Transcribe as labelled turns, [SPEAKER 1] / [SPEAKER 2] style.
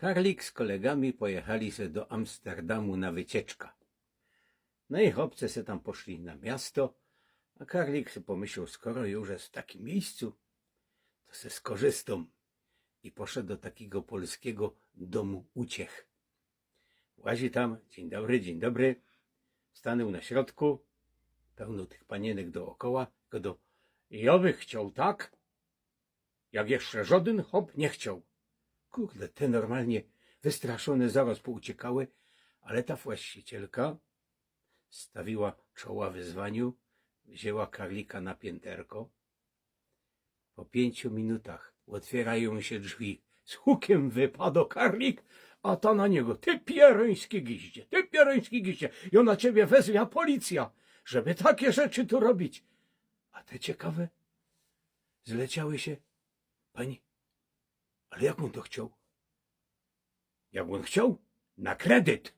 [SPEAKER 1] Karlik z kolegami pojechali se do Amsterdamu na wycieczkę. No i chłopcy se tam poszli na miasto, a Karlik se pomyślał, skoro już jest w takim miejscu, to se skorzystam. I poszedł do takiego polskiego domu uciech. Łazi tam, dzień dobry, stanął na środku, pełno tych panienek dookoła, ja bych chciał tak, jak jeszcze żaden chłop nie chciał. Kurde, te normalnie wystraszone zaraz pouciekały, ale ta właścicielka stawiła czoła wyzwaniu, wzięła Karlika na pięterko. Po 5 minutach otwierają się drzwi. Z hukiem wypadł Karlik, a ta na niego: ty pieroński giździe, i ona ciebie wezwie policja, żeby takie rzeczy tu robić. A te ciekawe zleciały się: pani, ale jak on to chciał? Jak on chciał? Na kredyt.